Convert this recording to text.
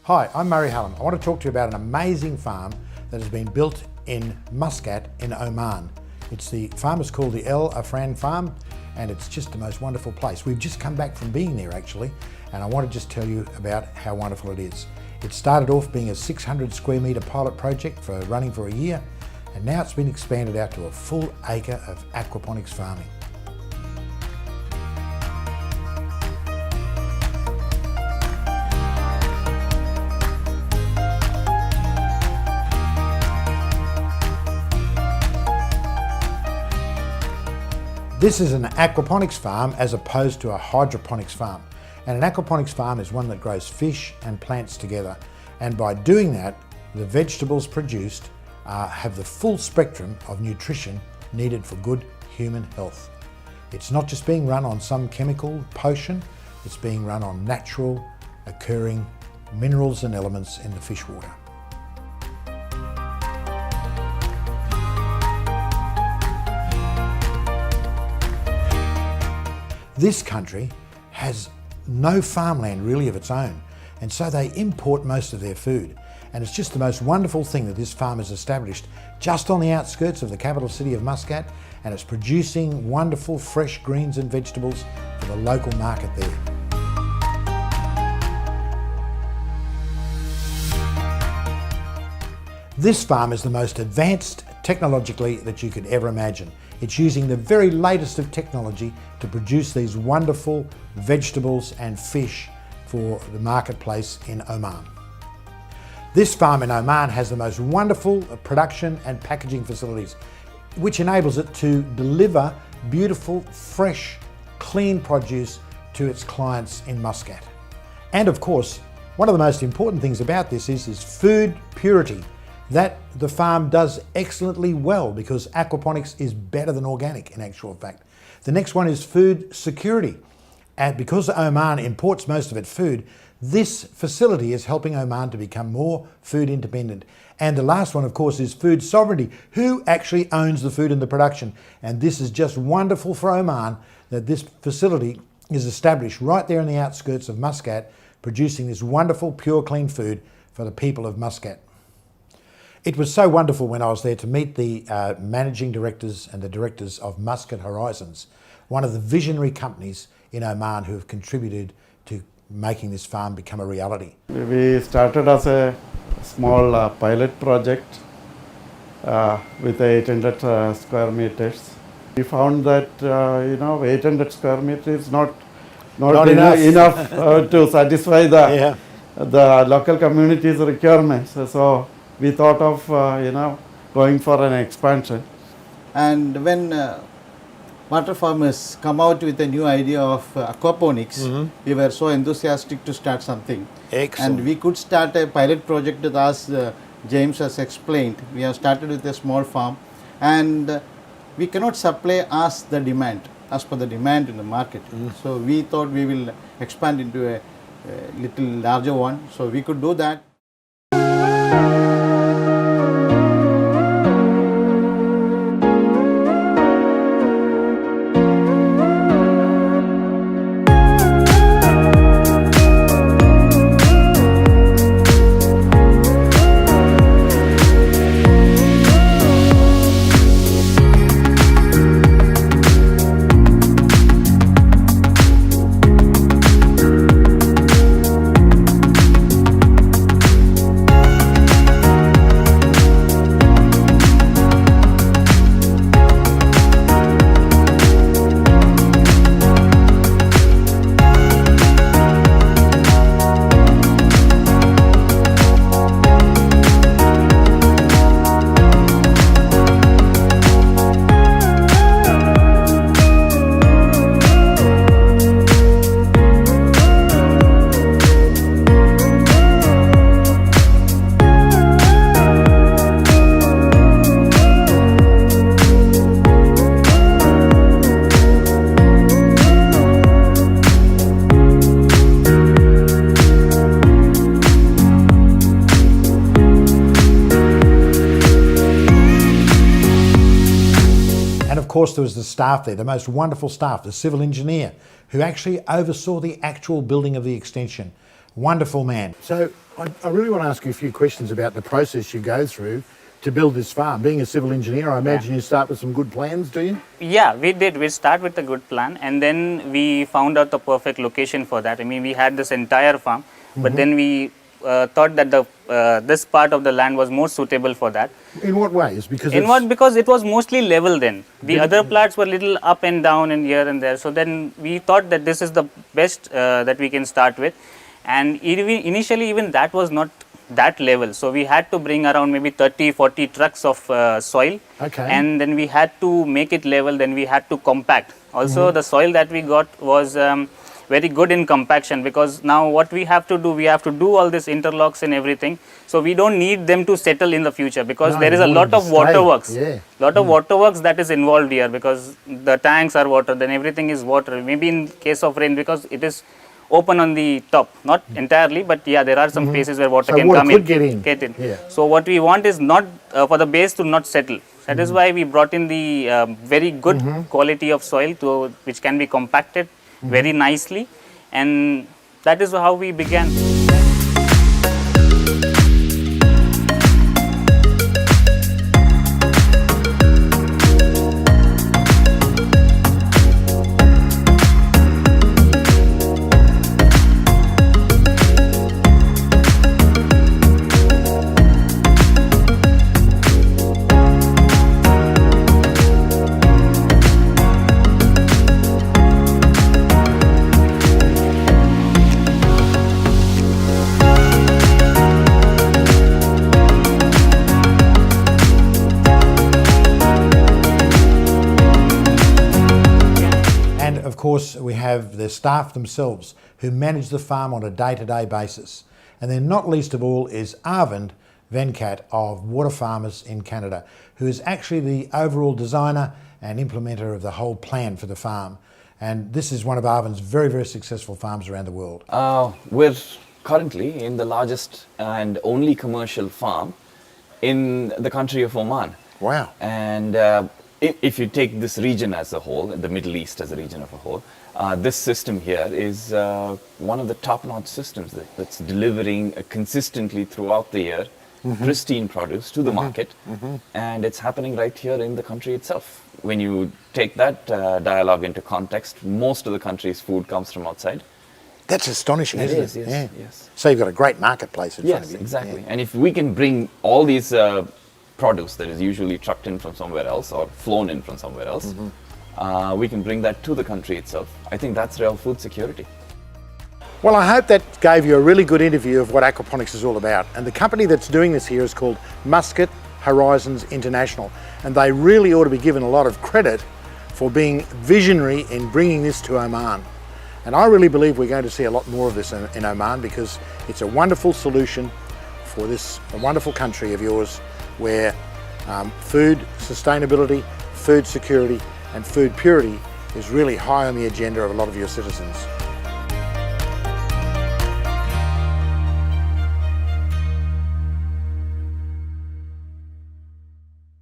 Hi, I'm Murray Hallam. I want to talk to you about an amazing farm that has been built in Muscat in Oman. The farm is called the Arfan Farm, and it's just the most wonderful place. We've just come back from being there actually, and I want to just tell you about how wonderful it is. It started off being a 600 square metre pilot project running for a year, and now it's been expanded out to a full acre of aquaponics farming. This is an aquaponics farm as opposed to a hydroponics farm. And an aquaponics farm is one that grows fish and plants together. And by doing that, the vegetables produced have the full spectrum of nutrition needed for good human health. It's not just being run on some chemical potion, it's being run on natural occurring minerals and elements in the fish water. This country has no farmland really of its own, and so they import most of their food. And it's just the most wonderful thing that this farm has established just on the outskirts of the capital city of Muscat, and it's producing wonderful fresh greens and vegetables for the local market there. This farm is the most advanced technologically that you could ever imagine. It's using the very latest of technology to produce these wonderful vegetables and fish for the marketplace in Oman. This farm in Oman has the most wonderful production and packaging facilities, which enables it to deliver beautiful, fresh, clean produce to its clients in Muscat. And of course, one of the most important things about this is food purity. That the farm does excellently well, because aquaponics is better than organic in actual fact. The next one is food security. And because Oman imports most of its food, this facility is helping Oman to become more food independent. And the last one, of course, is food sovereignty. Who actually owns the food and the production? And this is just wonderful for Oman that this facility is established right there in the outskirts of Muscat, producing this wonderful, pure, clean food for the people of Muscat. It was so wonderful when I was there to meet the managing directors and the directors of Muscat Horizons, one of the visionary companies in Oman who have contributed to making this farm become a reality. We started as a small pilot project with 800 square meters. We found that 800 square meters is not enough to satisfy the local community's requirements. So we thought of going for an expansion. And when water farmers come out with a new idea of aquaponics, we were so enthusiastic to start something. Excellent. And we could start a pilot project as James has explained. We have started with a small farm, and we cannot supply as per the demand in the market. So we thought we will expand into a little larger one, so we could do that. course, there was the staff there, the most wonderful staff, the civil engineer, who actually oversaw the actual building of the extension. wonderful man. So I really want to ask you a few questions about the process you go through to build this farm. Being a civil engineer, I imagine you start with some good plans, do you? Yeah, we did. We start with a good plan, and then we found out the perfect location for that. I mean, we had this entire farm, but then we thought that this part of the land was more suitable for that. In what ways? Because Because it was mostly level then. The other plots were little up and down and here and there. So then we thought that this is the best that we can start with. And initially even that was not that level. So we had to bring around maybe 30-40 trucks of soil. Okay. And then we had to make it level, then we had to compact. Also the soil that we got was very good in compaction, because now what we have to do all this interlocks and everything. So we don't need them to settle in the future, because there is a lot of waterworks. Lot of waterworks that is involved here, because the tanks are water, then everything is water. Maybe in case of rain, because it is open on the top, not entirely, but yeah, there are some places where water can come in. Get in. Yeah. So what we want is not for the base to not settle. That is why we brought in the very good quality of soil which can be compacted very nicely, and that is how we began. Of course, we have the staff themselves who manage the farm on a day-to-day basis. And then not least of all is Arfan Venkat of Water Farmers in Canada, who is actually the overall designer and implementer of the whole plan for the farm. And this is one of Arfan's very, very successful farms around the world. We're currently in the largest and only commercial farm in the country of Oman. Wow. And if you take this region as a whole, the Middle East as a region of a whole, this system here is one of the top-notch systems that's delivering consistently throughout the year pristine produce to the market, and it's happening right here in the country itself. When you take that dialogue into context, most of the country's food comes from outside. That's astonishing, isn't it? Yes, yes. So you've got a great marketplace in front of you. Yes, exactly. And if we can bring all these produce that is usually trucked in from somewhere else or flown in from somewhere else, we can bring that to the country itself. I think that's real food security. Well, I hope that gave you a really good interview of what aquaponics is all about. And the company that's doing this here is called Muscat Horizons International. And they really ought to be given a lot of credit for being visionary in bringing this to Oman. And I really believe we're going to see a lot more of this in Oman, because it's a wonderful solution for this wonderful country of yours, where food sustainability, food security and food purity is really high on the agenda of a lot of your citizens.